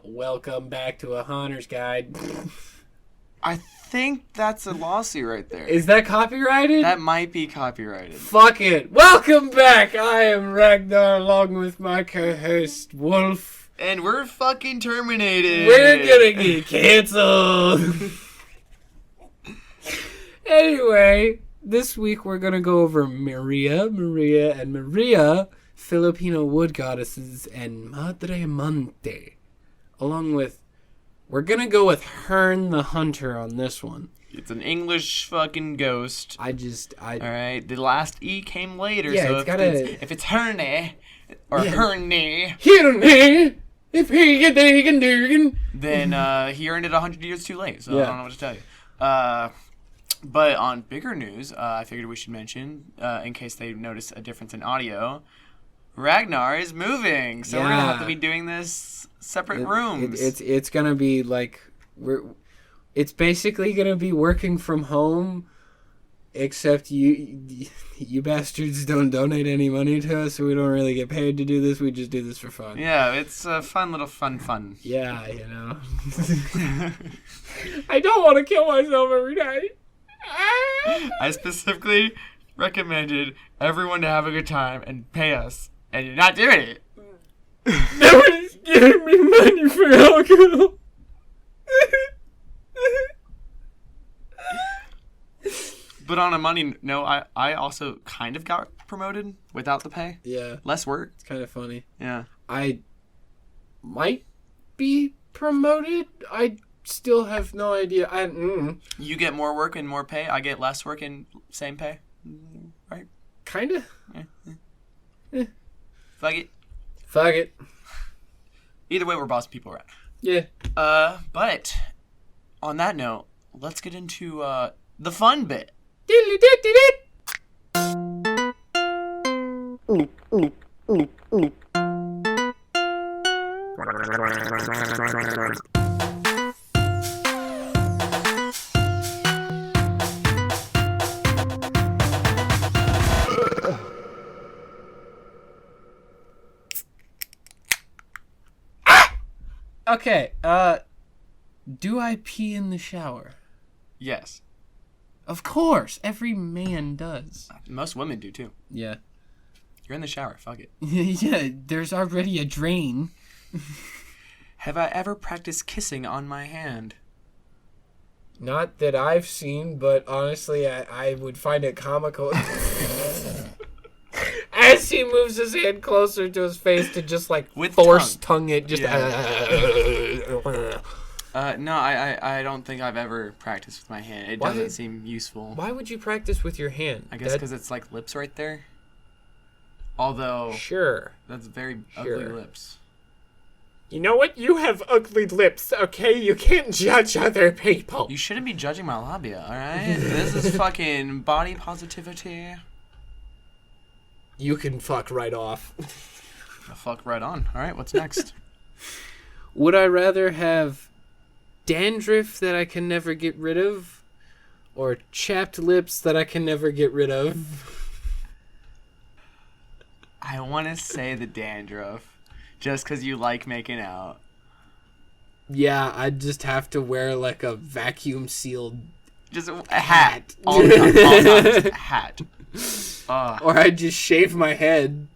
Welcome back to A Hunter's Guide. I think that's a lawsuit right there. Is that copyrighted? That might be copyrighted. Fuck it. Welcome back. I am Ragnar along with my co-host, Wolf. And we're fucking terminated. We're gonna get canceled. Anyway, this week we're gonna go over Maria, Filipino wood goddesses, and Madre Monte. Along with, we're gonna go with Herne the Hunter on this one. It's an English fucking ghost. Alright, the last E came later, yeah, so if it's Herne, or Herne, if he can do, then he earned it 100 years too late, so I don't know what to tell you. But on bigger news, I figured we should mention, in case they notice a difference in audio, Ragnar is moving, so we're gonna have to be doing this separate rooms. It's gonna be like it's basically gonna be working from home, except you bastards don't donate any money to us, so we don't really get paid to do this. We just do this for fun. Yeah, it's a fun little fun. Yeah, you know. I don't want to kill myself every night. I specifically recommended everyone to have a good time and pay us, and you're not doing it. Nobody's giving me money for alcohol. But on a money note, I also kind of got promoted without the pay. Yeah. Less work. It's kind of funny. Yeah. I might be promoted. I still have no idea. You get more work and more pay. I get less work and same pay. Right? Kind of. Yeah. Fuck it. Either way, we're boss people around. Yeah. But on that note, let's get into the fun bit. Okay, do I pee in the shower? Yes. Of course, every man does. Most women do too. Yeah. You're in the shower, fuck it. Yeah, there's already a drain. Have I ever practiced kissing on my hand? Not that I've seen, but honestly, I would find it comical. As he moves his hand closer to his face to just like with force tongue it, just. No, I don't think I've ever practiced with my hand. It doesn't seem useful. Why would you practice with your hand? I guess because it's like lips right there. Although, sure, that's very ugly lips. You know what? You have ugly lips, okay? You can't judge other people. You shouldn't be judging my labia, alright? This is fucking body positivity. You can fuck right off. Fuck right on. Alright, what's next? Would I rather have dandruff that I can never get rid of, or chapped lips that I can never get rid of? I want to say the dandruff. Just because you like making out. Yeah, I'd just have to wear like a vacuum sealed just a hat. All the time. A hat. Or I'd just shave my head.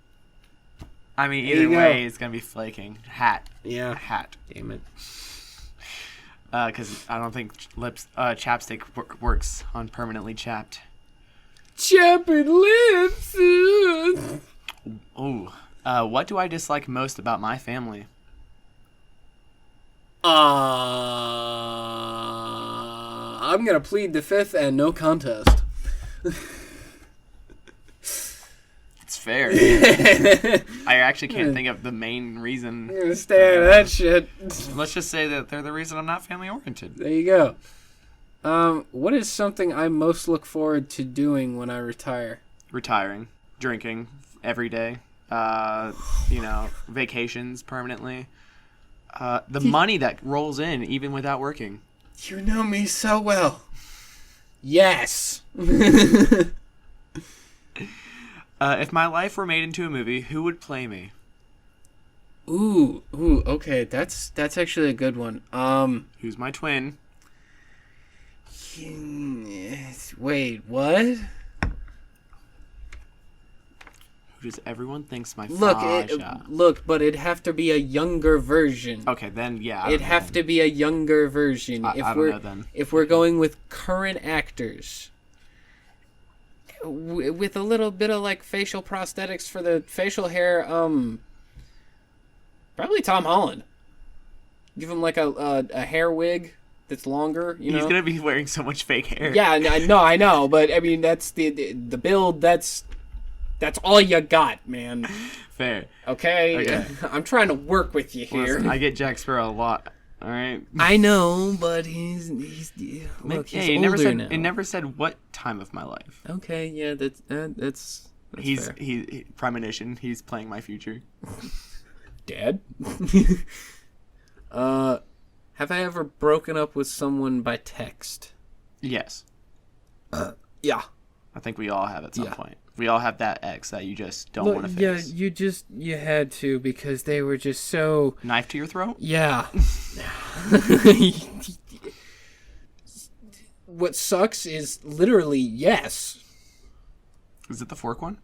I mean, either way, it's going to be flaking. Hat. Yeah. Hat. Damn it. Because I don't think chapstick works on permanently chapped. Chapped lips! Ooh. What do I dislike most about my family? I'm gonna plead the fifth and no contest. It's fair. I actually can't think of the main reason. I'm gonna stay out of that shit. Let's just say that they're the reason I'm not family oriented. There you go. What is something I most look forward to doing when I retire? Retiring. Drinking every day. Vacations permanently. The money that rolls in even without working. You know me so well. Yes. If my life were made into a movie, who would play me? Ooh, okay, that's actually a good one. Who's my twin? Wait, what? Who does everyone think's my Look, but it'd have to be a younger version. Okay, then yeah. It'd have to be a younger version. I don't know then. If we're going with current actors, with a little bit of like facial prosthetics for the facial hair, probably Tom Holland. Give him like a hair wig that's longer. You know, he's gonna be wearing so much fake hair. Yeah, I know, but I mean that's the build. That's all you got, man. Fair. Okay. I'm trying to work with you here. Listen, I get Jack Sparrow a lot. All right. I know, but he's look, he's older now. It never said what time of my life. Okay, yeah, that's he's fair. he premonition. He's playing my future. Dad. Have I ever broken up with someone by text? Yes. Yeah. I think we all have at some point. We all have that ex that you just don't want to face. Yeah, you had to because they were just so... Knife to your throat? Yeah. What sucks is literally yes. Is it the fork one?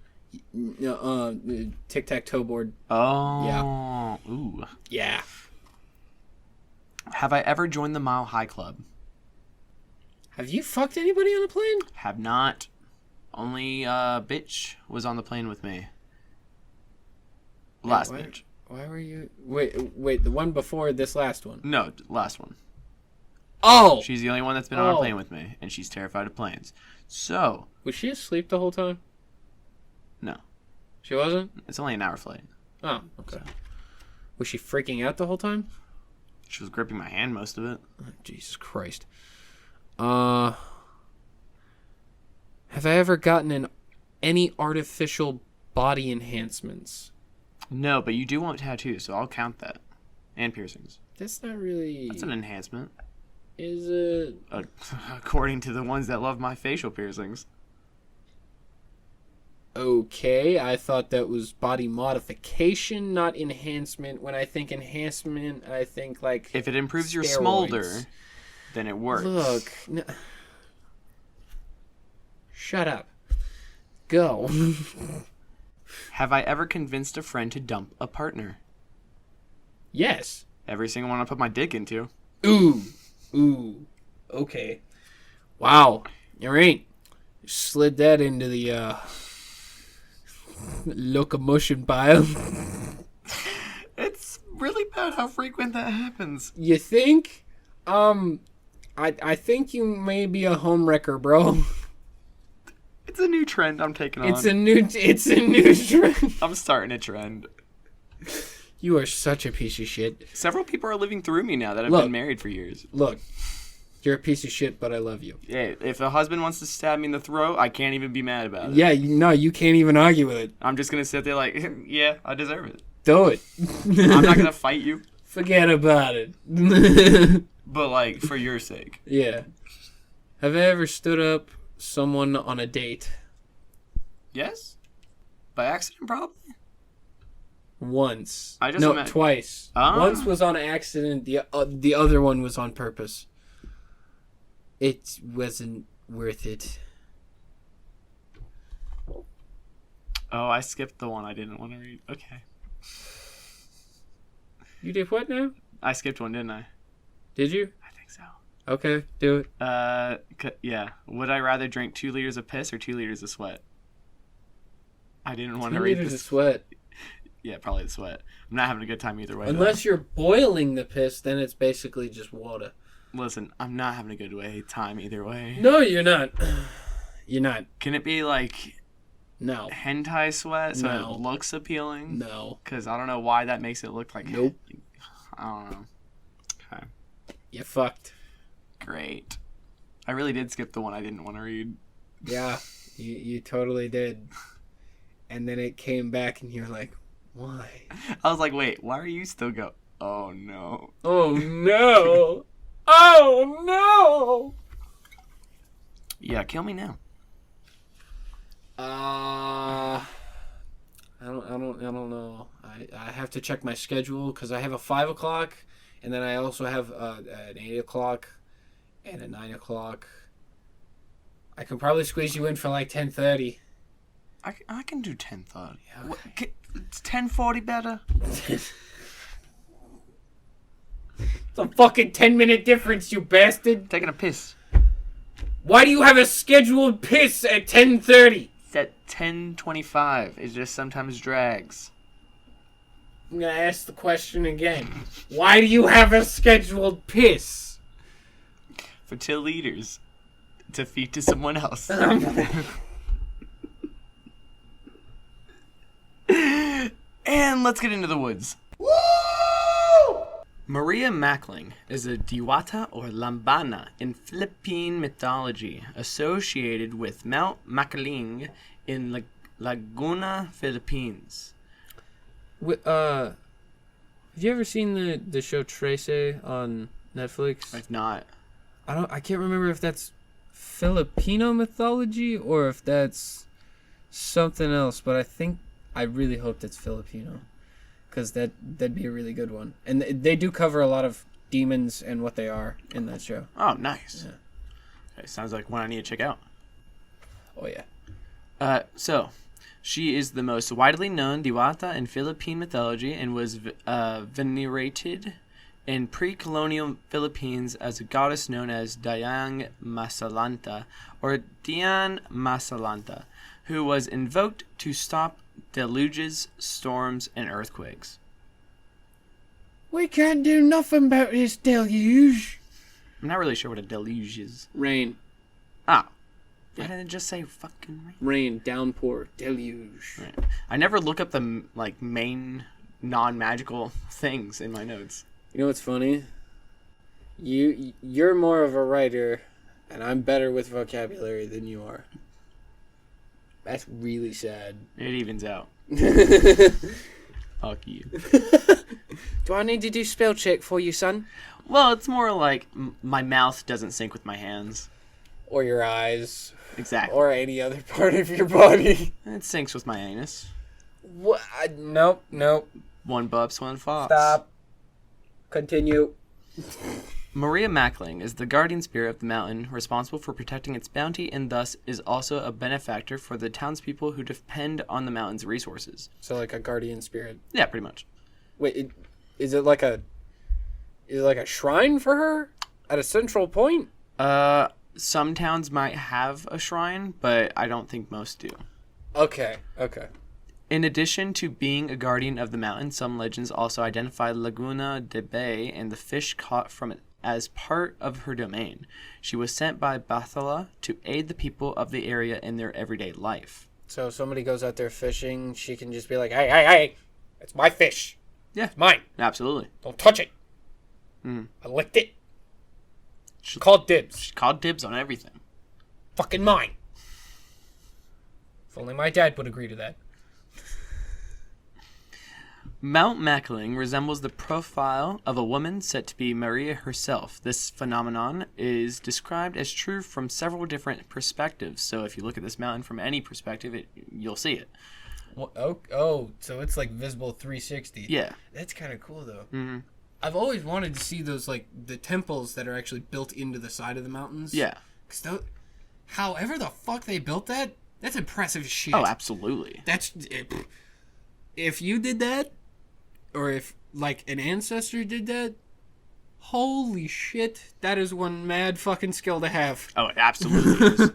Tic-tac-toe board. Oh. Yeah. Ooh. Yeah. Have I ever joined the Mile High Club? Have you fucked anybody on a plane? Have not. Only bitch was on the plane with me. Last bitch. Why were you... Wait, the one before this last one? No, last one. Oh! She's the only one that's been on a plane with me, and she's terrified of planes. So... Was she asleep the whole time? No. She wasn't? It's only an hour flight. Oh, okay. So. Was she freaking out the whole time? She was gripping my hand most of it. Oh, Jesus Christ. Have I ever gotten any artificial body enhancements? No, but you do want tattoos, so I'll count that. And piercings. That's not really... That's an enhancement. Is it... According to the ones that love my facial piercings. Okay, I thought that was body modification, not enhancement. When I think enhancement, I think like... If it improves steroids. Your smolder, then it works. Look... Shut up. Go. Have I ever convinced a friend to dump a partner? Yes. Every single one I put my dick into. Ooh. Okay. Wow. All right. Slid that into the locomotion pile. It's really bad how frequent that happens. You think? I think you may be a homewrecker, bro. It's a new trend I'm taking on. It's a new trend. I'm starting a trend. You are such a piece of shit. Several people are living through me now that have been married for years. Look, you're a piece of shit, but I love you. Yeah, if a husband wants to stab me in the throat, I can't even be mad about it. Yeah, you can't even argue with it. I'm just going to sit there like, yeah, I deserve it. Do it. I'm not going to fight you. Forget about it. But, like, for your sake. Yeah. Have I ever stood up someone on a date? Yes? By accident, probably? Once. Twice. Once was on accident. The other one was on purpose. It wasn't worth it. Oh, I skipped the one I didn't want to read. Okay. You did what now? I skipped one, didn't I? Did you? I think so. Okay, do it. Yeah. Would I rather drink 2 liters of piss or 2 liters of sweat? I didn't want to read this. 2 liters of sweat. Yeah, probably the sweat. I'm not having a good time either way. Unless you're boiling the piss, then it's basically just water. Listen, I'm not having a good time either way. No, you're not. You're not. Can it be like... No. Hentai sweat so it looks appealing? No. Because I don't know why that makes it look like... Nope. I don't know. Okay. You fucked. Great. I really did skip the one I didn't want to read. Yeah, you totally did. And then it came back and you're like, why? I was like, wait, why are you still go? Oh, no. Oh, no. Oh, no. Yeah, kill me now. I don't know. I have to check my schedule because I have a 5 o'clock, and then I also have an 8 o'clock and a 9 o'clock. I can probably squeeze you in for like 10:30. I can do 10:30. Okay. It's 10:40 better. It's a fucking 10-minute difference, you bastard. Taking a piss. Why do you have a scheduled piss at 10:30? It's at 10:25. It just sometimes drags. I'm gonna ask the question again. Why do you have a scheduled piss? For 2 liters. To feed to someone else. And let's get into the woods. Woo! Maria Makiling is a Diwata or Lambana in Philippine mythology, associated with Mount Makiling in Laguna, Philippines. Have you ever seen the show Trace on Netflix? If not, I can't remember if that's Filipino mythology or if that's something else, but I really hope that's Filipino, because that'd be a really good one. And they do cover a lot of demons and what they are in that show. Oh, nice. Yeah. Okay, sounds like one I need to check out. Oh yeah. So, she is the most widely known Diwata in Philippine mythology and was venerated in pre-colonial Philippines as a goddess known as Dayang Masalanta or Dian Masalanta, who was invoked to stop deluges, storms, and earthquakes. We can't do nothing about this deluge. I'm not really sure what a deluge is. Rain. Ah. Why didn't it just say fucking rain? Rain, downpour, deluge. Right. I never look up the main non-magical things in my notes. You know what's funny? You're more of a writer, and I'm better with vocabulary than you are. That's really sad. It evens out. Fuck you. Do I need to do spell check for you, son? Well, it's more like my mouth doesn't sync with my hands. Or your eyes. Exactly. Or any other part of your body. It syncs with my anus. What? Nope. One bubs, one fox. Stop. Continue. Maria Makiling is the guardian spirit of the mountain, responsible for protecting its bounty, and thus is also a benefactor for the townspeople who depend on the mountain's resources. So like a guardian spirit. Yeah, pretty much. Wait, is it like a shrine for her at a central point? Some towns might have a shrine, but I don't think most do. Okay. In addition to being a guardian of the mountain, some legends also identify Laguna de Bay and the fish caught from it as part of her domain. She was sent by Bathala to aid the people of the area in their everyday life. So if somebody goes out there fishing, she can just be like, hey, it's my fish. Yeah. It's mine. Absolutely. Don't touch it. Mm. I licked it. She called dibs. She called dibs on everything. Fucking mine. If only my dad would agree to that. Mount Makiling resembles the profile of a woman said to be Maria herself. This phenomenon is described as true from several different perspectives. So if you look at this mountain from any perspective, you'll see it. Oh, so it's like visible 360. Yeah. That's kind of cool, though. Mm-hmm. I've always wanted to see those, like, the temples that are actually built into the side of the mountains. Yeah. Because however the fuck they built that, that's impressive shit. Oh, absolutely. If you did that, or if, like, an ancestor did that, holy shit, that is one mad fucking skill to have. Oh, it absolutely is.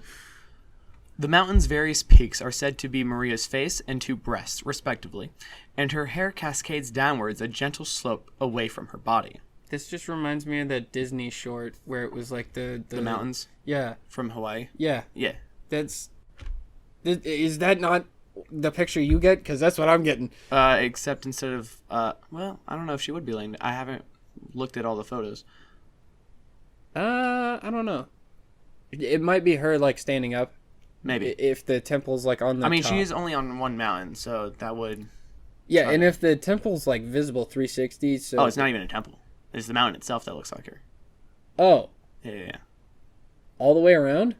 The mountain's various peaks are said to be Maria's face and 2 breasts, respectively, and her hair cascades downwards a gentle slope away from her body. This just reminds me of that Disney short where it was like the mountains? Yeah. From Hawaii? Yeah. Yeah. Is that not the picture you get? Because that's what I'm getting. Except instead of, well, I don't know if she would be laying. I haven't looked at all the photos. I don't know. It might be her, like, standing up. Maybe. If the temple's, like, on the top. she is only on one mountain, so that would... Yeah, and if the temple's, like, visible 360, so... Oh, it's not even a temple. It's the mountain itself that looks like her. Oh. Yeah. All the way around?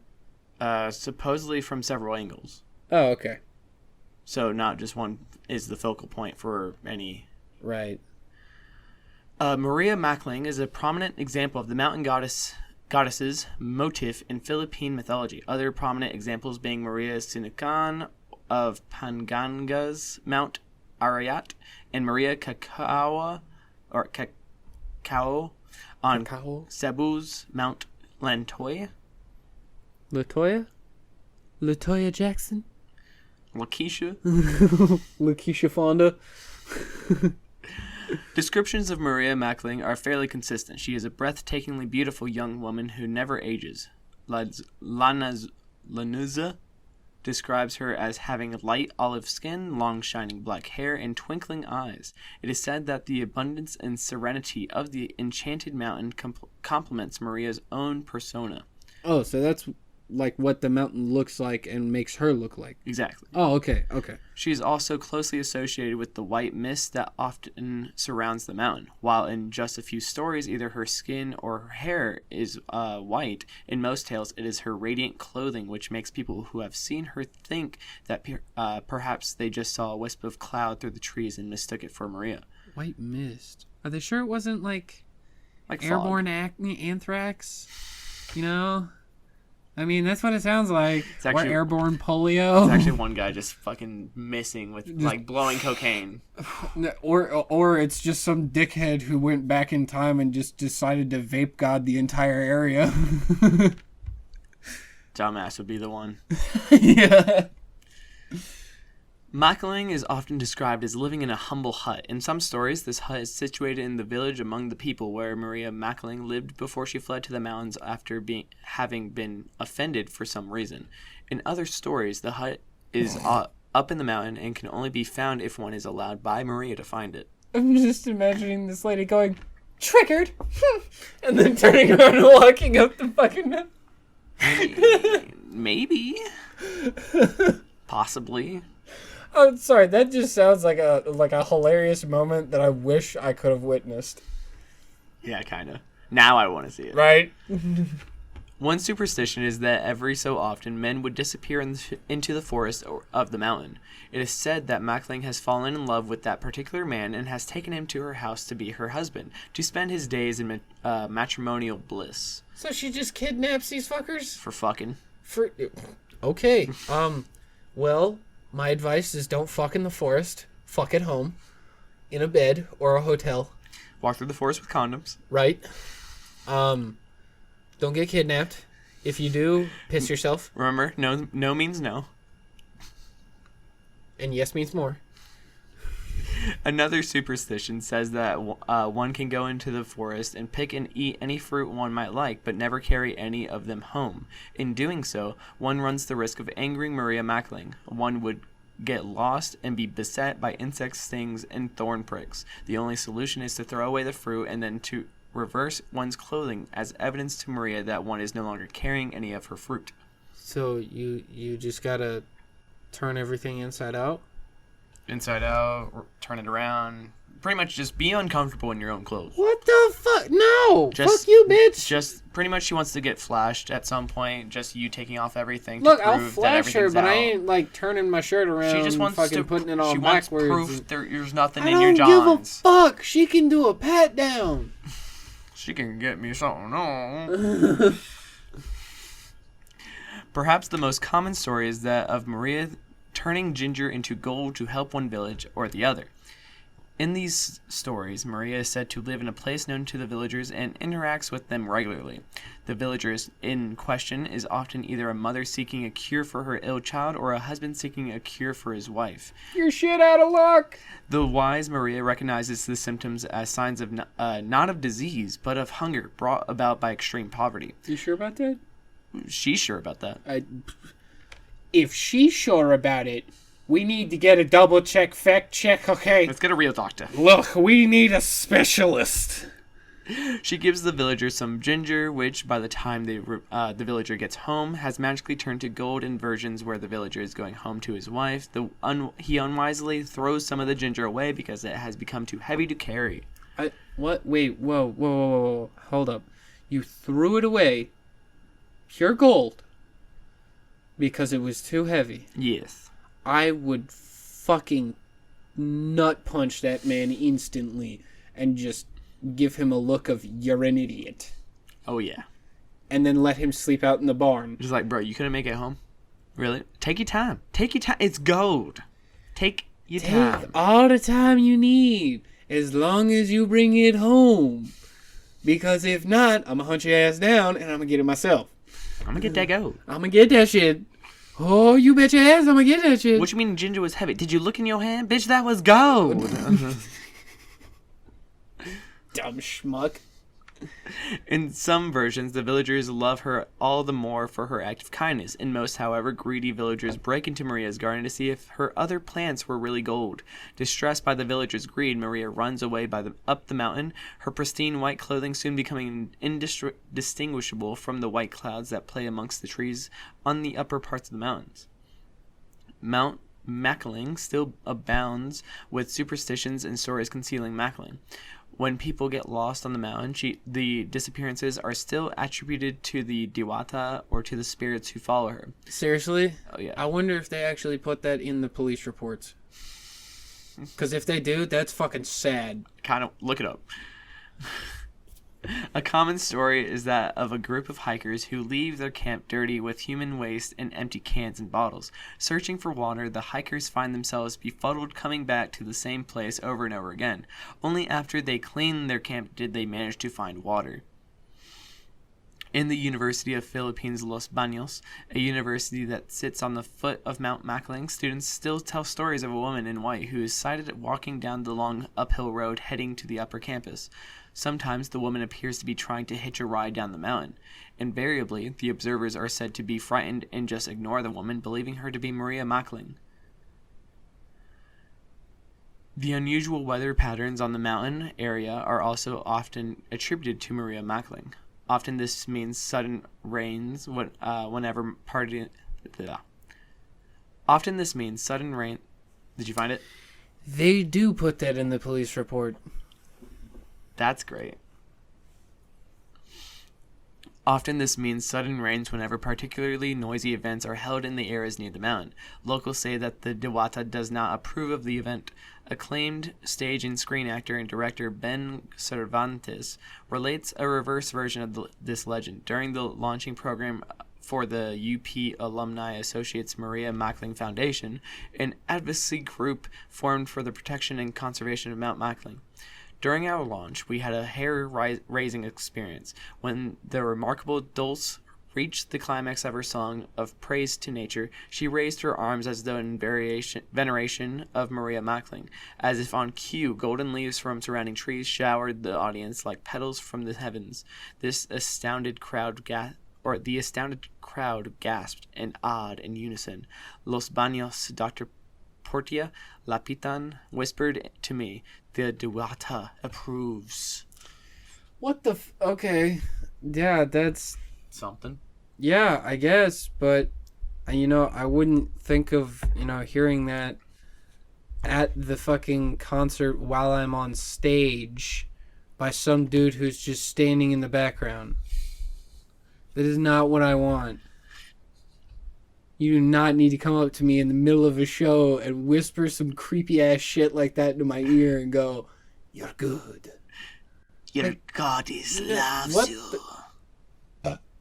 Supposedly from several angles. Oh, okay. So not just one is the focal point for any. Right. Maria Makiling is a prominent example of the mountain goddess's motif in Philippine mythology. Other prominent examples being Maria Sinukuan of Panganga's Mount Arayat and Maria Cacao on Cebu's Mount Lantoy. Latoya Jackson? Lakeisha. Lakeisha Fonda. Descriptions of Maria Makiling are fairly consistent. She is a breathtakingly beautiful young woman who never ages. Lanuza describes her as having light olive skin, long shining black hair, and twinkling eyes. It is said that the abundance and serenity of the enchanted mountain complements Maria's own persona. Oh, so that's like what the mountain looks like and makes her look like. Exactly. Oh, okay. She is also closely associated with the white mist that often surrounds the mountain. While in just a few stories, either her skin or her hair is white, in most tales it is her radiant clothing which makes people who have seen her think that perhaps they just saw a wisp of cloud through the trees and mistook it for Maria. White mist. Are they sure it wasn't like airborne anthrax? You know? I mean, that's what it sounds like. Or airborne polio. It's actually one guy just fucking missing with, like, blowing cocaine. Or it's just some dickhead who went back in time and just decided to vape god the entire area. Dumbass would be the one. Yeah. Makiling is often described as living in a humble hut. In some stories, this hut is situated in the village among the people where Maria Makiling lived before she fled to the mountains after having been offended for some reason. In other stories, the hut is up in the mountain and can only be found if one is allowed by Maria to find it. I'm just imagining this lady going, "Triggered!" and then turning around and walking up the fucking mountain. Maybe. Possibly. Oh, sorry. That just sounds like a hilarious moment that I wish I could have witnessed. Yeah, kind of. Now I want to see it. Right. One superstition is that every so often men would disappear into the forest of the mountain. It is said that Makiling has fallen in love with that particular man and has taken him to her house to be her husband, to spend his days in matrimonial bliss. So she just kidnaps these fuckers? For fucking. Okay. Well, my advice is don't fuck in the forest. Fuck at home. In a bed or a hotel. Walk through the forest with condoms. Right. Don't get kidnapped. If you do, piss yourself. Remember, no means no. And yes means more. Another superstition says that one can go into the forest and pick and eat any fruit one might like, but never carry any of them home. In doing so, one runs the risk of angering Maria Makiling. One would get lost and be beset by insect stings and thorn pricks. The only solution is to throw away the fruit and then to reverse one's clothing as evidence to Maria that one is no longer carrying any of her fruit. So you just gotta turn everything inside out? Inside out, turn it around. Pretty much just be uncomfortable in your own clothes. What the fuck? No! Fuck you, bitch! Just pretty much she wants to get flashed at some point. Just you taking off everything. Look, to prove I'll flash her, but out. I ain't like turning my shirt around. She just wants fucking to putting it on she backwards. Wants proof there's nothing I in your johns. don't give a fuck. She can do a pat down. She can get me something on. Perhaps the most common story is that of Maria turning ginger into gold to help one village or the other. In these stories, Maria is said to live in a place known to the villagers and interacts with them regularly. The villagers in question is often either a mother seeking a cure for her ill child or a husband seeking a cure for his wife. You're shit out of luck! The wise Maria recognizes the symptoms as signs of not of disease, but of hunger brought about by extreme poverty. You sure about that? She's sure about that. If she's sure about it, we need to get a double check, fact check, okay? Let's get a real doctor. Look, we need a specialist. She gives the villager some ginger, which by the time the villager gets home has magically turned to gold in versions where the villager is going home to his wife. He unwisely throws some of the ginger away because it has become too heavy to carry. What? Wait, whoa. Hold up. You threw it away, pure gold, because it was too heavy. Yes. I would fucking nut punch that man instantly and just give him a look of you're an idiot. Oh, yeah. And then let him sleep out in the barn. Just like, bro, you couldn't make it home? Really? Take your time. Take your time. It's gold. Take your time. Take all the time you need, as long as you bring it home. Because if not, I'm going to hunt your ass down and I'm going to get it myself. I'm going to get that gold. I'm going to get that shit. Oh, you bet your ass I'm going to get that shit. What you mean ginger was heavy? Did you look in your hand? Bitch, that was gold. Dumb schmuck. In some versions, the villagers love her all the more for her act of kindness. In most, however, greedy villagers break into Maria's garden to see if her other plants were really gold. Distressed by the villagers' greed, Maria runs away up the mountain, her pristine white clothing soon becoming indistinguishable from the white clouds that play amongst the trees on the upper parts of the mountains. Mount Makiling still abounds with superstitions and stories concealing Makiling. When people get lost on the mountain, the disappearances are still attributed to the Dewata or to the spirits who follow her. Seriously? Oh, yeah. I wonder if they actually put that in the police reports. Because if they do, that's fucking sad. Kind of, look it up. A common story is that of a group of hikers who leave their camp dirty with human waste and empty cans and bottles. Searching for water, the hikers find themselves befuddled coming back to the same place over and over again. Only after they clean their camp did they manage to find water. In the University of Philippines Los Baños, a university that sits on the foot of Mount Makiling, students still tell stories of a woman in white who is sighted walking down the long uphill road heading to the upper campus. Sometimes the woman appears to be trying to hitch a ride down the mountain. Invariably, the observers are said to be frightened and just ignore the woman, believing her to be Maria Makiling. The unusual weather patterns on the mountain area are also often attributed to Maria Makiling. Often this means sudden rains whenever Often this means sudden rain. Did you find it? They do put that in the police report. That's great. Often this means sudden rains whenever particularly noisy events are held in the areas near the mountain. Locals say that the Dewata does not approve of the event. Acclaimed stage and screen actor and director Ben Cervantes relates a reverse version of this legend. During the launching program for the UP Alumni Associates Maria Makiling Foundation, an advocacy group formed for the protection and conservation of Mount Makiling. During our launch, we had a hair-raising experience when the remarkable Dulce reached the climax of her song of praise to nature. She raised her arms as though in veneration of Maria Makiling. As if on cue, golden leaves from surrounding trees showered the audience like petals from the heavens. The astounded crowd gasped and awed in unison. Los Baños, Dr. Portia Lapitan whispered to me, "The Dewata approves." What the okay. Yeah, that's something. Yeah, I guess, but I wouldn't think of, hearing that at the fucking concert while I'm on stage by some dude who's just standing in the background. That is not what I want. You do not need to come up to me in the middle of a show and whisper some creepy ass shit like that into my ear and go, "You're good. Your goddess loves you."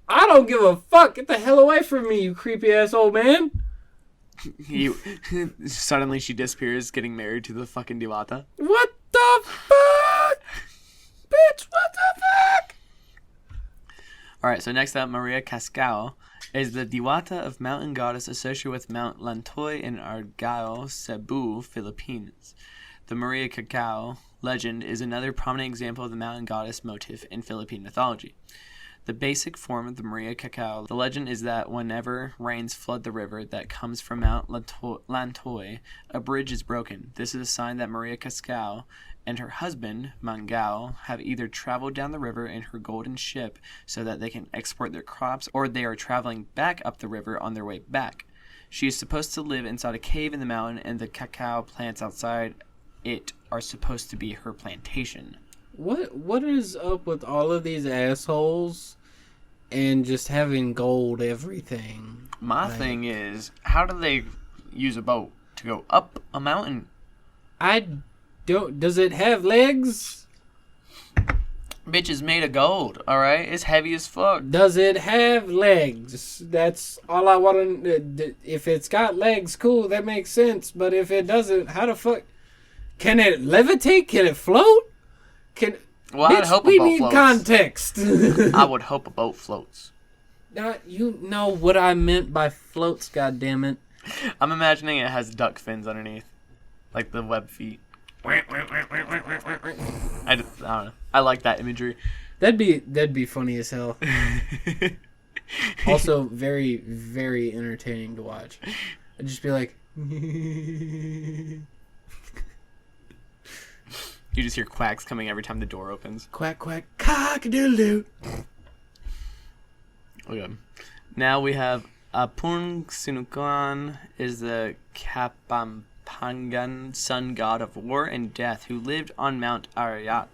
I don't give a fuck. Get the hell away from me, you creepy ass old man. Suddenly she disappears, getting married to the fucking Dewata. What the fuck? Bitch, what the fuck? Alright, so next up, Maria Cacao is the Dewata of mountain goddess associated with Mount Lantoy in Argao, Cebu, Philippines. The Maria Cacao legend is another prominent example of the mountain goddess motif in Philippine mythology. The basic form of the Maria Cacao, the legend is that whenever rains flood the river that comes from Mount Lantoy, a bridge is broken. This is a sign that Maria Cacao and her husband, Mangao, have either traveled down the river in her golden ship so that they can export their crops, or they are traveling back up the river on their way back. She is supposed to live inside a cave in the mountain, and the cacao plants outside it are supposed to be her plantation. What is up with all of these assholes and just having gold everything? My thing is, how do they use a boat? to go up a mountain. I don't... Does it have legs? Bitch is made of gold, alright? It's heavy as fuck. Does it have legs? That's all I want to... If it's got legs, cool, that makes sense. But if it doesn't, how the fuck... Can it levitate? Can it float? Well, I'd hope we a boat need floats. Context. I would hope a boat floats. You know what I meant by floats, goddammit. I'm imagining it has duck fins underneath. Like the web feet. I don't know. I like that imagery. That'd be funny as hell. Also, very, very entertaining to watch. I'd just be like... You just hear quacks coming every time the door opens. Quack, quack, cock-a-doodle-doo. Okay. Now we have Apung Sinukuan is the Kapampangan sun god of war and death who lived on Mount Arayat.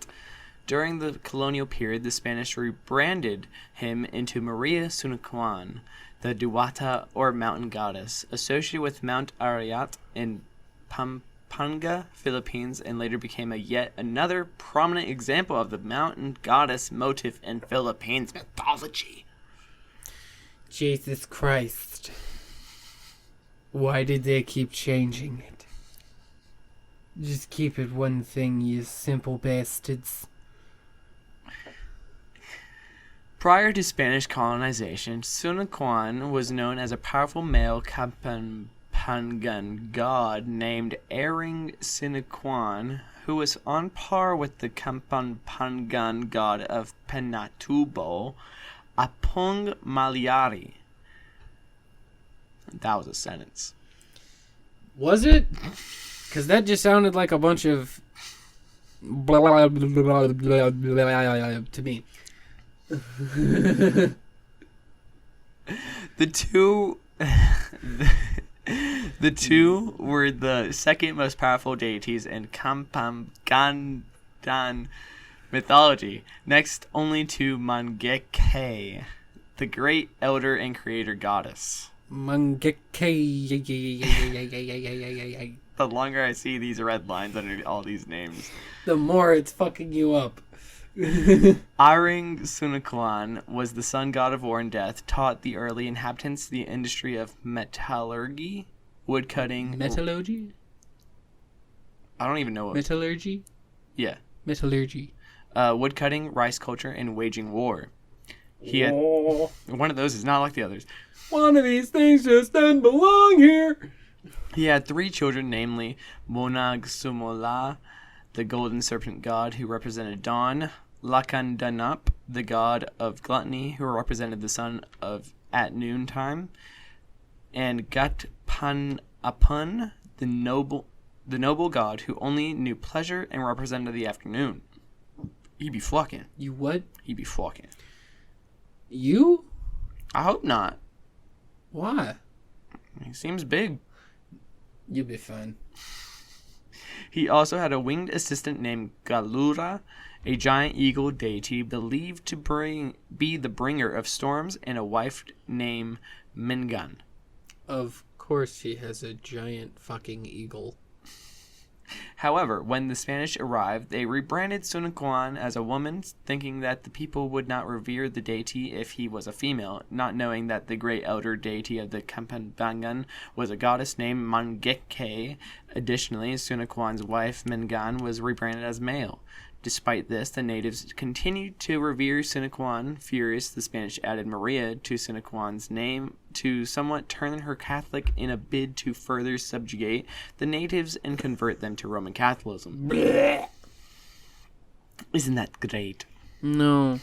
During the colonial period, the Spanish rebranded him into Maria Sinukuan, the Duwata or mountain goddess, associated with Mount Arayat in Pampanga, Philippines, and later became yet another prominent example of the mountain goddess motif in Philippines mythology. Jesus Christ. Why did they keep changing it? Just keep it one thing, you simple bastards. Prior to Spanish colonization, Sinukuan was known as a powerful male Kapampangan god named Aring Sinukuan, who was on par with the Kapampangan god of Pinatubo, Apung Maliari. That was a sentence. Was it? Because that just sounded like a bunch of blah, blah, blah, blah, blah, blah, to me. The two were the second most powerful deities in Kapampangan mythology, next only to Mangeke, the great elder and creator goddess. Mangeke. The longer I see these red lines under all these names, the more it's fucking you up. Aring Sinukuan was the sun god of war and death, taught the early inhabitants the industry of metallurgy, woodcutting. Metallurgy? I don't even know what. Metallurgy? Yeah. Metallurgy. Woodcutting, rice culture, and waging war. He had one of those is not like the others. One of these things just doesn't belong here. He had 3 children, namely Monag Sumola, the golden serpent god who represented dawn, Lakandanap, the god of gluttony who represented the sun of at noontime, and Gatpanapun, the noble god who only knew pleasure and represented the afternoon. He be fucking. You what? He be fucking. You? I hope not. Why? He seems big. You'll be fine. He also had a winged assistant named Galura, a giant eagle deity believed to be the bringer of storms, and a wife named Mingan. Of course he has a giant fucking eagle. However, when the Spanish arrived, they rebranded Sinukuan as a woman, thinking that the people would not revere the deity if he was a female, not knowing that the great elder deity of the Kapampangan was a goddess named Mangeke. Additionally, Sinukuan's wife, Mingan, was rebranded as male. Despite this, the natives continued to revere Sinukuan. Furious, the Spanish added Maria to Sinukuan's name to somewhat turn her Catholic in a bid to further subjugate the natives and convert them to Roman Catholicism. Blech. Isn't that great? No.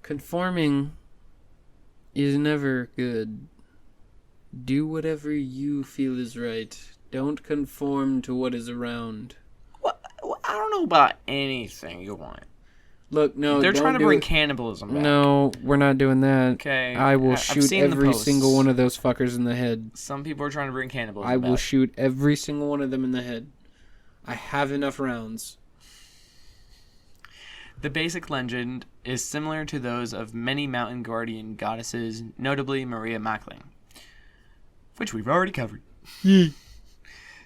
Conforming is never good. Do whatever you feel is right. Don't conform to what is around. I don't know about anything you want. Look, no. They're trying to bring cannibalism back. No, we're not doing that. Okay. I will shoot every single one of those fuckers in the head. Some people are trying to bring cannibalism I back. will shoot every single one of them in the head. I have enough rounds. The basic legend is similar to those of many mountain guardian goddesses, notably Maria Makiling, which we've already covered.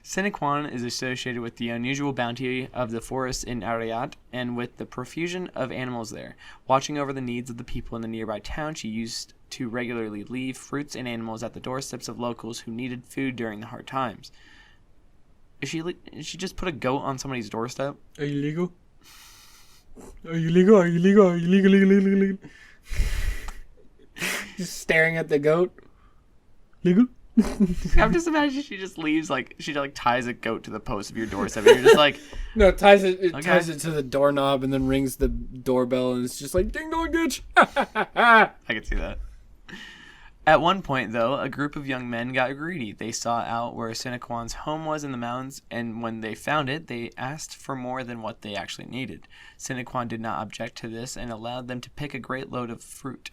Sinukuan is associated with the unusual bounty of the forest in Ariat and with the profusion of animals there. Watching over the needs of the people in the nearby town, she used to regularly leave fruits and animals at the doorsteps of locals who needed food during the hard times. If she just put a goat on somebody's doorstep? Are you legal? Are you legal? Are you legal? Are you legal? Just staring at the goat. Legal? I'm just imagining she just leaves, like, she like ties a goat to the post of your doorstep, and you're just like... No, ties it to the doorknob and then rings the doorbell, and it's just like, ding dong ditch. I can see that. At one point, though, a group of young men got greedy. They sought out where Sinukuan's home was in the mountains, and when they found it, they asked for more than what they actually needed. Sinukuan did not object to this and allowed them to pick a great load of fruit.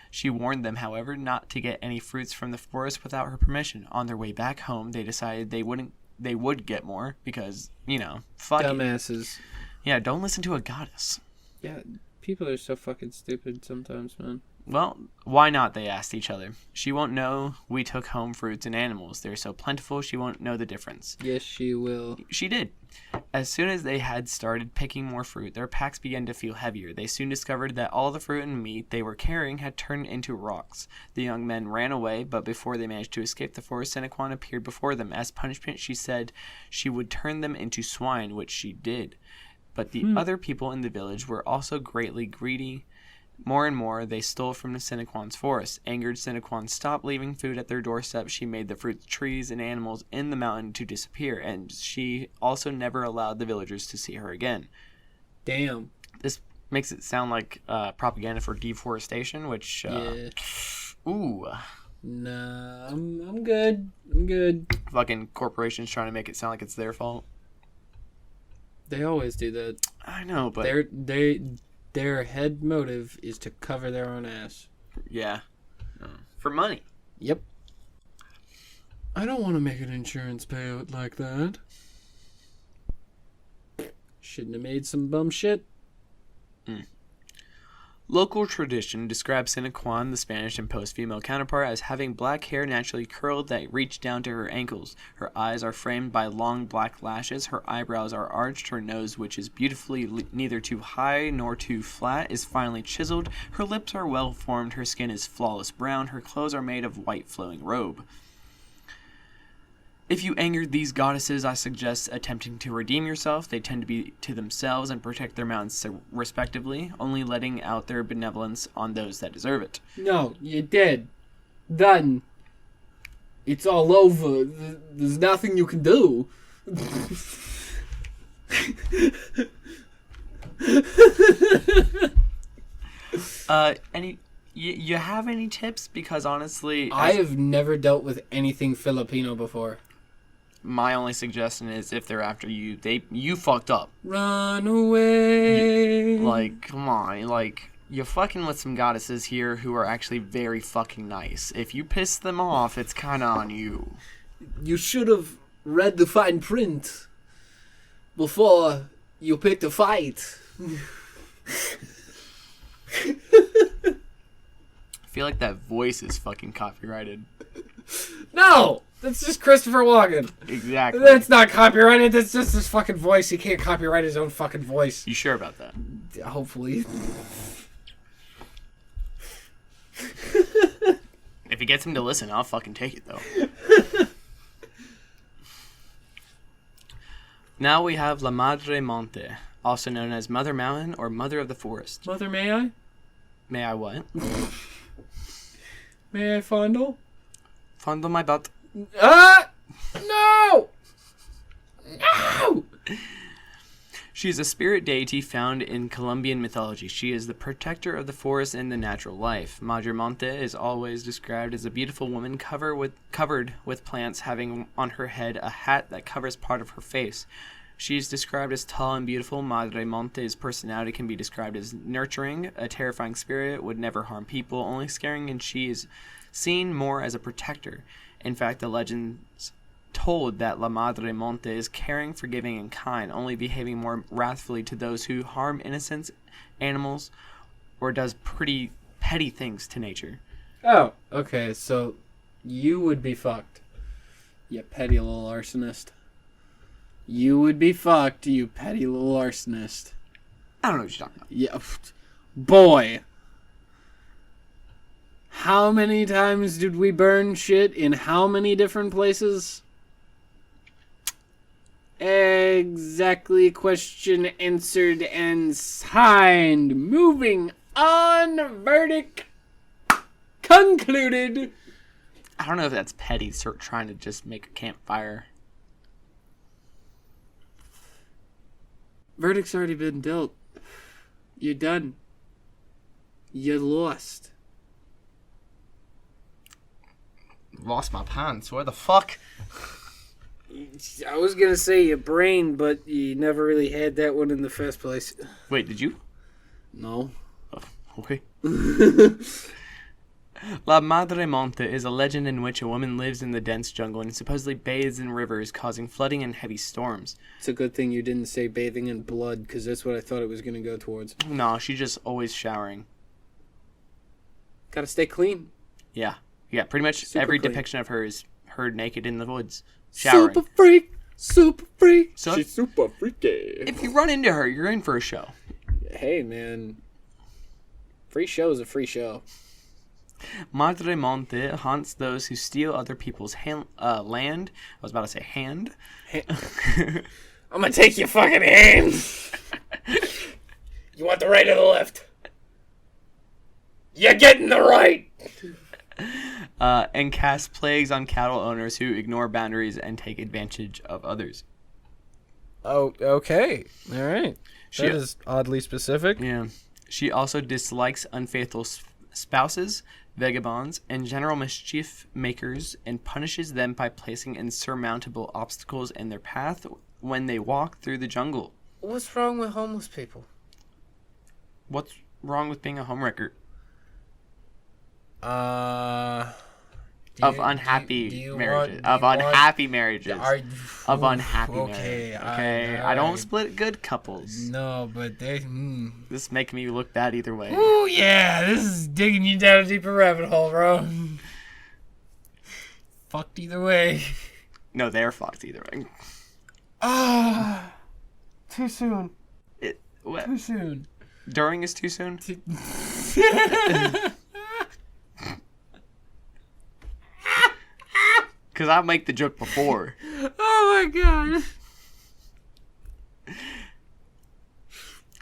She warned them, however, not to get any fruits from the forest without her permission. On their way back home, they decided they would get more because, fuck it. Dumbasses. Yeah, don't listen to a goddess. Yeah, people are so fucking stupid sometimes, man. Well, why not, they asked each other. She won't know we took home fruits and animals. They're so plentiful, she won't know the difference. Yes, she will. She did. As soon as they had started picking more fruit, their packs began to feel heavier. They soon discovered that all the fruit and meat they were carrying had turned into rocks. The young men ran away, but before they managed to escape the forest, Sinukuan appeared before them. As punishment, she said she would turn them into swine, which she did. But the other people in the village were also greatly greedy. More and more, they stole from the Sinukuan's forest. Angered, Sinukuan stopped leaving food at their doorstep. She made the fruit, trees, and animals in the mountain to disappear, and she also never allowed the villagers to see her again. Damn. This makes it sound like propaganda for deforestation, which... yeah. Ooh. Nah, I'm good. I'm good. Fucking corporations trying to make it sound like it's their fault. They always do that. I know, but... Their head motive is to cover their own ass. Yeah. For money. Yep. I don't want to make an insurance payout like that. Shouldn't have made some bum shit. Local tradition describes Sinukuan, the Spanish and post-female counterpart, as having black hair naturally curled that reach down to her ankles. Her eyes are framed by long black lashes. Her eyebrows are arched. Her nose, which is beautifully neither too high nor too flat, is finely chiseled. Her lips are well formed. Her skin is flawless brown. Her clothes are made of white flowing robe. If you angered these goddesses, I suggest attempting to redeem yourself. They tend to be to themselves and protect their mountains respectively, only letting out their benevolence on those that deserve it. No, you're dead. Done. It's all over. There's nothing you can do. You have any tips? Because honestly... I have never dealt with anything Filipino before. My only suggestion is if they're after you, you fucked up. Run away. Come on. You're fucking with some goddesses here who are actually very fucking nice. If you piss them off, it's kind of on you. You should have read the fine print before you picked a fight. I feel like that voice is fucking copyrighted. No! That's just Christopher Walken. Exactly. That's not copyrighted. That's just his fucking voice. He can't copyright his own fucking voice. You sure about that? Hopefully. If he gets him to listen, I'll fucking take it, though. Now we have La Madre Monte, also known as Mother Mountain or Mother of the Forest. Mother, may I? May I what? May I fondle? Fondle my butt. No! No! She is a spirit deity found in Colombian mythology. She is the protector of the forest and the natural life. Madre Monte is always described as a beautiful woman covered with plants, having on her head a hat that covers part of her face. She is described as tall and beautiful. Madre Monte's personality can be described as nurturing, a terrifying spirit, would never harm people, only scaring, and she is seen more as a protector. In fact, the legends told that La Madre Monte is caring, forgiving, and kind, only behaving more wrathfully to those who harm innocent animals or does pretty petty things to nature. Oh, okay, so you would be fucked. You petty little arsonist. You would be fucked, you petty little arsonist. I don't know what you're talking about. Yeah. Boy. How many times did we burn shit in how many different places? Exactly. Question answered and signed. Moving on. Verdict concluded. I don't know if that's petty, trying to just make a campfire. Verdict's already been dealt. You're done. You lost. Lost my pants. Where the fuck? I was gonna say your brain, but you never really had that one in the first place. Wait, did you? No. Oh, okay. La Madre Monte is a legend in which a woman lives in the dense jungle and supposedly bathes in rivers, causing flooding and heavy storms. It's a good thing you didn't say bathing in blood, because that's what I thought it was going to go towards. No, she's just always showering. Gotta stay clean. Yeah, pretty much Super every clean. depiction of her is her naked in the woods, showering. Super freak! Super freak! So She's super freaky. if you run into her, you're in for a show. Hey, man. Free show is a free show. Madre Monte haunts those who steal other people's land. I was about to say hand. I'm gonna take your fucking hand. You want the right or the left? You're getting the right. And cast plagues on cattle owners who ignore boundaries and take advantage of others. Oh, okay. All right. She- That is oddly specific. Yeah. She also dislikes unfaithful spouses, vagabonds, and general mischief makers, and punishes them by placing insurmountable obstacles in their path when they walk through the jungle. What's wrong with homeless people? What's wrong with being a homewrecker? Of unhappy marriages. Of unhappy marriages. Of unhappy marriages. Okay. I don't split good couples. No, but they. This is making me look bad either way. Ooh, yeah, this is digging you down a deeper rabbit hole, bro. Fucked either way. No, they're fucked either way. Ah, too soon. What? Too soon. During is too soon? Because I'll make the joke before. Oh my god.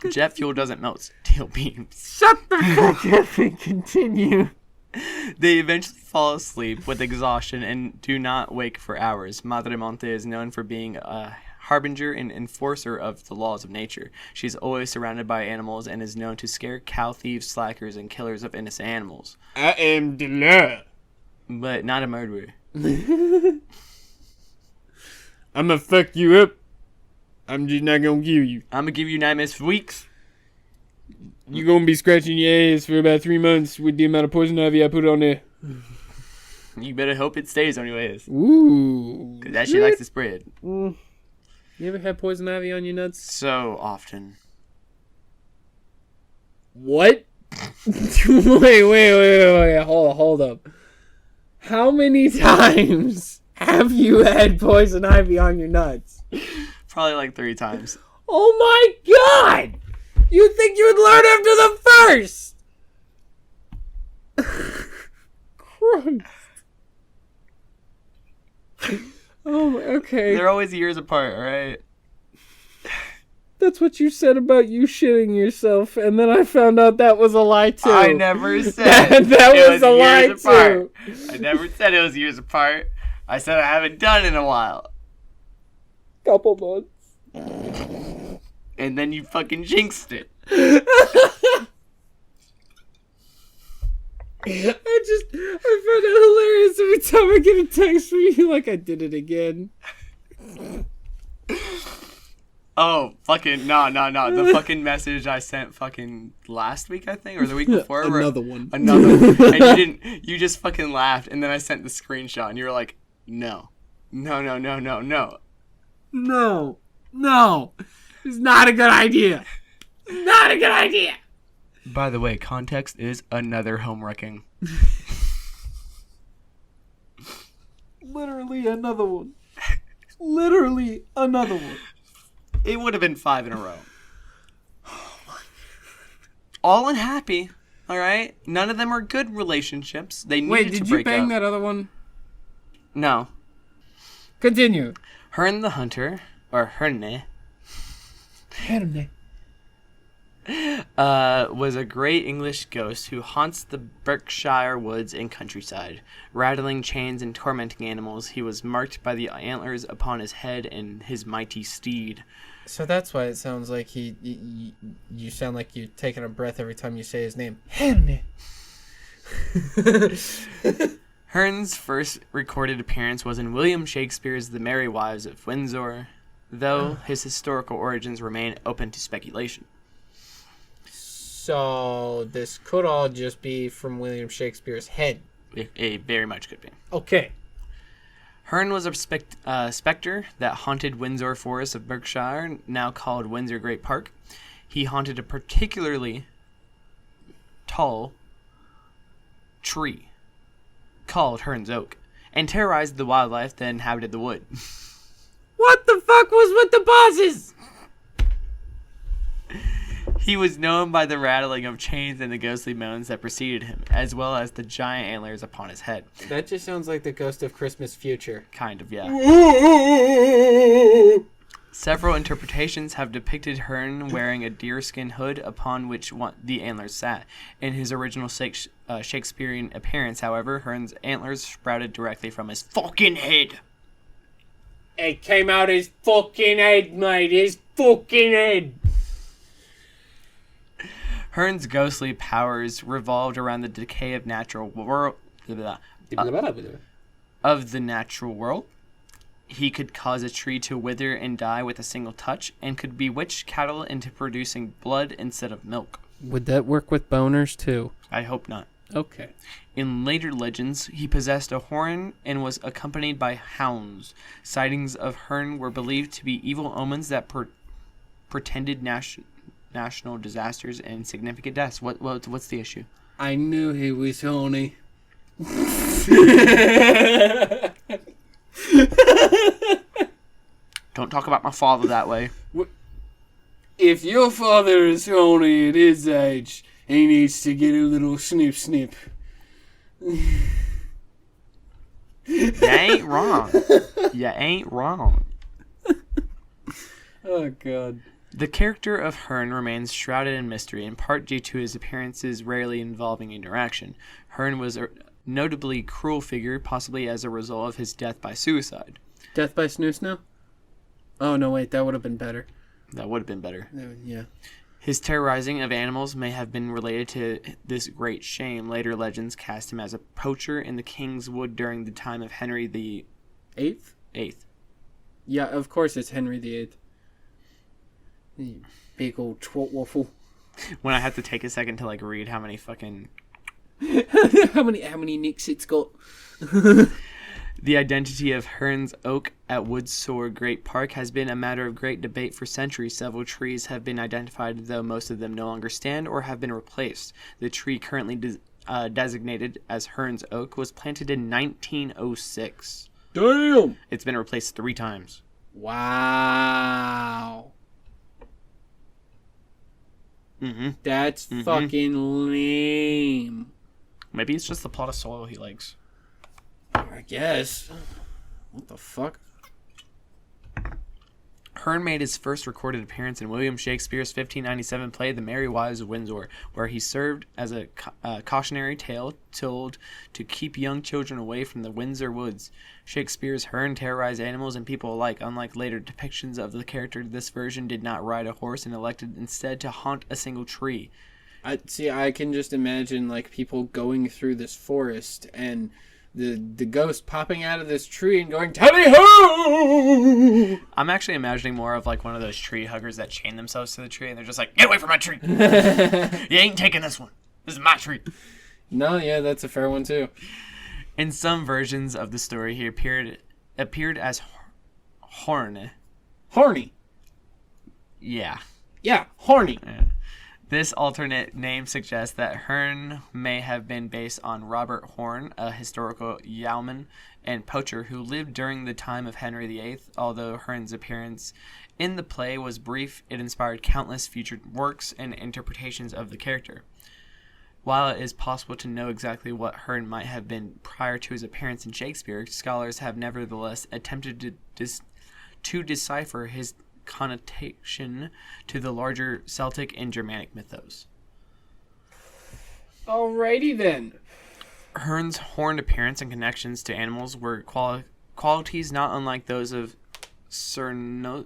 Jet fuel doesn't melt steel beams. Shut the fuck up and continue. They eventually fall asleep with exhaustion and do not wake for hours. Madre Monte is known for being a harbinger and enforcer of the laws of nature. She's always surrounded by animals and is known to scare cow thieves, slackers, and killers of innocent animals. I am the law. But not a murderer. I'ma fuck you up. I'm just not gonna kill you. I'm gonna give you nightmares for weeks. You gonna be scratching your ass for about 3 months with the amount of poison ivy I put on there. You better hope it stays on your ass. Ooh. Because that shit likes to spread. You ever had poison ivy on your nuts? So often. What? wait. Hold up. How many times have you had poison ivy on your nuts? Probably like 3 times. Oh my god! You'd think you'd learn after the first! Christ. Oh, okay. They're always years apart, alright? That's what you said about you shitting yourself, and then I found out that was a lie too. I never said that it was a lie years apart. too. I never said it was years apart. I said I haven't done it in a while. Couple months. And then you fucking jinxed it. I found it hilarious every time I get a text from you like I did it again. Oh, fucking, no. The fucking message I sent fucking last week, I think, or the week before. Another one. And you just fucking laughed, and then I sent the screenshot, and you were like, no. No. It's not a good idea. Not a good idea. By the way, context is another home wrecking. Literally another one. Literally another one. It would have been 5 in a row. All unhappy. All right? None of them are good relationships. They needed to break up. Wait, did you bang that other one? No. Continue. Herne the Hunter, or Herne, was a great English ghost who haunts the Berkshire woods and countryside. Rattling chains and tormenting animals, he was marked by the antlers upon his head and his mighty steed. So that's why it sounds like you sound like you're taking a breath every time you say his name. Herne. Herne's first recorded appearance was in William Shakespeare's The Merry Wives of Windsor, though his historical origins remain open to speculation. So this could all just be from William Shakespeare's head. It very much could be. Okay. Herne was a specter that haunted Windsor Forest of Berkshire, now called Windsor Great Park. He haunted a particularly tall tree called Herne's Oak and terrorized the wildlife that inhabited the wood. What the fuck was with the bosses? He was known by the rattling of chains and the ghostly moans that preceded him, as well as the giant antlers upon his head. That just sounds like the Ghost of Christmas Future. Kind of, yeah. Several interpretations have depicted Herne wearing a deerskin hood upon which the antlers sat. In his original Shakespearean appearance, however, Herne's antlers sprouted directly from his fucking head. It came out his fucking head, mate. His fucking head. Herne's ghostly powers revolved around the decay of the natural world. He could cause a tree to wither and die with a single touch, and could bewitch cattle into producing blood instead of milk. Would that work with boners too? I hope not. Okay. In later legends, he possessed a horn and was accompanied by hounds. Sightings of Herne were believed to be evil omens that portended national disasters and significant deaths. What's the issue? I knew he was horny. Don't talk about my father that way. If your father is horny at his age, he needs to get a little snip snip. You ain't wrong. You ain't wrong. Oh, God. The character of Herne remains shrouded in mystery, in part due to his appearances rarely involving interaction. Herne was a notably cruel figure, possibly as a result of his death by suicide. Death by snoo snow? Oh, no, wait, that would have been better. That would have been better. Yeah. His terrorizing of animals may have been related to this great shame. Later legends cast him as a poacher in the King's Wood during the time of Henry the Eighth? Eighth. Yeah, of course it's Henry the Eighth. Big old twat waffle. When I have to take a second to read how many fucking how many nicks it's got. The identity of Herne's Oak at Windsor Great Park has been a matter of great debate for centuries. Several trees have been identified, though most of them no longer stand or have been replaced. The tree currently designated as Herne's Oak was planted in 1906. Damn! It's been replaced 3 times. Wow. Mm-hmm. That's fucking lame. Maybe it's just the plot of soil he likes. I guess. What the fuck? Herne made his first recorded appearance in William Shakespeare's 1597 play The Merry Wives of Windsor, where he served as a cautionary tale told to keep young children away from the Windsor woods. Shakespeare's Herne terrorized animals and people alike. Unlike later depictions of the character, this version did not ride a horse and elected instead to haunt a single tree. I can just imagine people going through this forest and the ghost popping out of this tree and going, tally-ho! I'm actually imagining more of one of those tree huggers that chain themselves to the tree and they're just like, get away from my tree! You ain't taking this one. This is my tree. No, yeah, that's a fair one too. In some versions of the story, he appeared as Horny. Horny. Yeah. Yeah, horny. Yeah. This alternate name suggests that Herne may have been based on Robert Horne, a historical yeoman and poacher who lived during the time of Henry VIII. Although Herne's appearance in the play was brief, it inspired countless future works and interpretations of the character. While it is possible to know exactly what Herne might have been prior to his appearance in Shakespeare, scholars have nevertheless attempted to decipher his connotation to the larger Celtic and Germanic mythos. Alrighty then. Herne's horned appearance and connections to animals were qualities not unlike those of Cernunnos,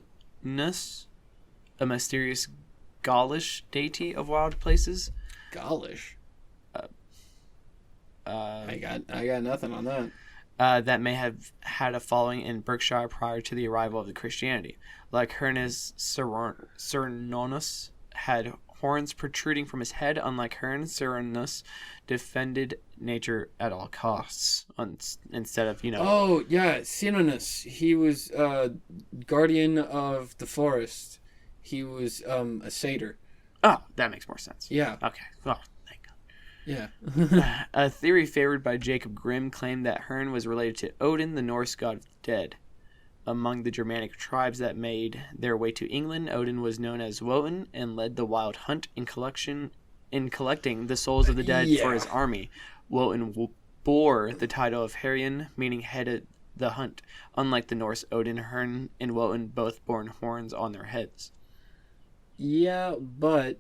a mysterious Gaulish deity of wild places. Gaulish? I got nothing on that. That may have had a following in Berkshire prior to the arrival of the Christianity. Like Herne's Cernunnos had horns protruding from his head. Unlike Herne, Cernunnos defended nature at all costs instead of, Oh, yeah, Sinunus. He was guardian of the forest. He was a satyr. Oh, that makes more sense. Yeah. Okay. Oh, thank God. Yeah. A theory favored by Jacob Grimm claimed that Herne was related to Odin, the Norse god of the dead. Among the Germanic tribes that made their way to England, Odin was known as Wotan and led the wild hunt in collecting the souls of the dead for his army. Wotan bore the title of Herion, meaning head of the hunt. Unlike the Norse Odin, Herne and Wotan both bore horns on their heads. Yeah, but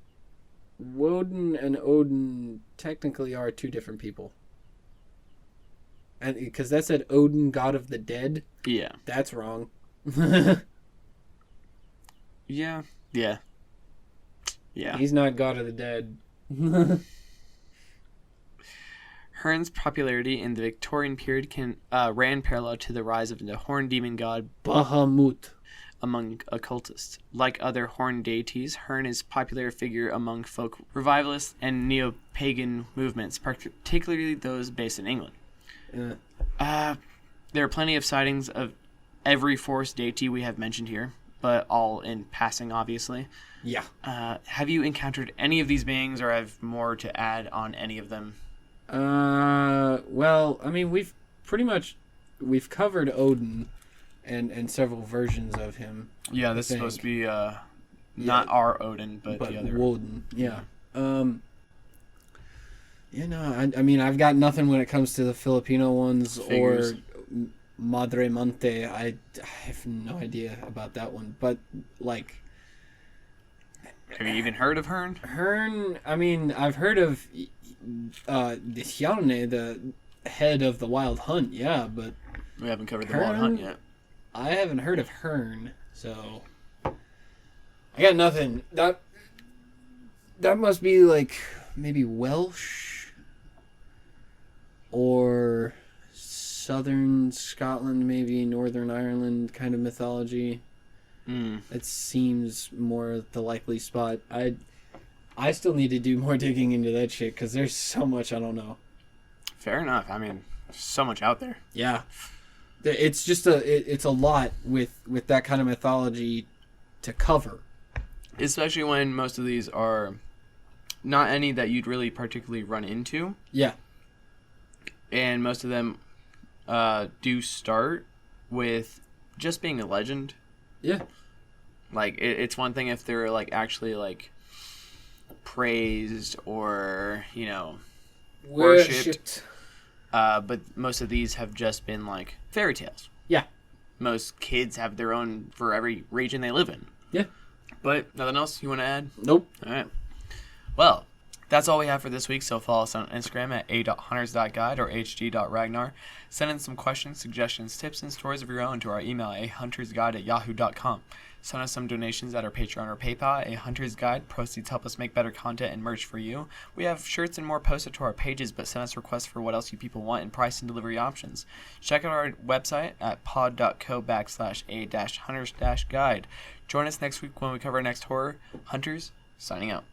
Woden and Odin technically are two different people. And because that said Odin, god of the dead. Yeah. That's wrong. Yeah. He's not god of the dead. Herne's popularity in the Victorian period ran parallel to the rise of the horned demon god Bahamut among occultists. Like other horned deities, Herne is a popular figure among folk revivalists and neo-pagan movements, particularly those based in England. There are plenty of sightings of every forest deity we have mentioned here, but all in passing, obviously. Yeah. Have you encountered any of these beings, or have more to add on any of them? Well, I mean, we've covered Odin and several versions of him. Yeah, this is supposed to be not our Odin, but the other Woden. Yeah. I mean, I've got nothing when it comes to the Filipino ones. Figures. Or Madre Monte. I have no idea about that one, but like. Have you even heard of Herne? Herne, I mean, I've heard of the Hjarne, the head of the Wild Hunt, yeah, but... We haven't covered the Wild Hunt yet. I haven't heard of Herne, so... I got nothing. That must be, like, maybe Welsh? Or Southern Scotland, maybe Northern Ireland kind of mythology. It seems more the likely spot. I still need to do more digging into that shit because there's so much I don't know. Fair enough. I mean, there's so much out there. Yeah, it's just it's a lot with that kind of mythology to cover. Especially when most of these are not any that you'd really particularly run into. Yeah, and most of them do start with just being a legend. Yeah. Like, it's one thing if they're, like, actually, like, praised or, worshipped. But most of these have just been, like, fairy tales. Yeah. Most kids have their own for every region they live in. Yeah. But nothing else you want to add? Nope. All right. Well, that's all we have for this week, so follow us on Instagram at a.hunters.guide or hg.ragnar. Send in some questions, suggestions, tips, and stories of your own to our email at ahuntersguide@yahoo.com. Send us some donations at our Patreon or PayPal at A Hunter's Guide. Proceeds help us make better content and merch for you. We have shirts and more posted to our pages, but send us requests for what else you people want and price and delivery options. Check out our website at pod.co/a-hunters-guide. Join us next week when we cover our next horror. Hunters, signing out.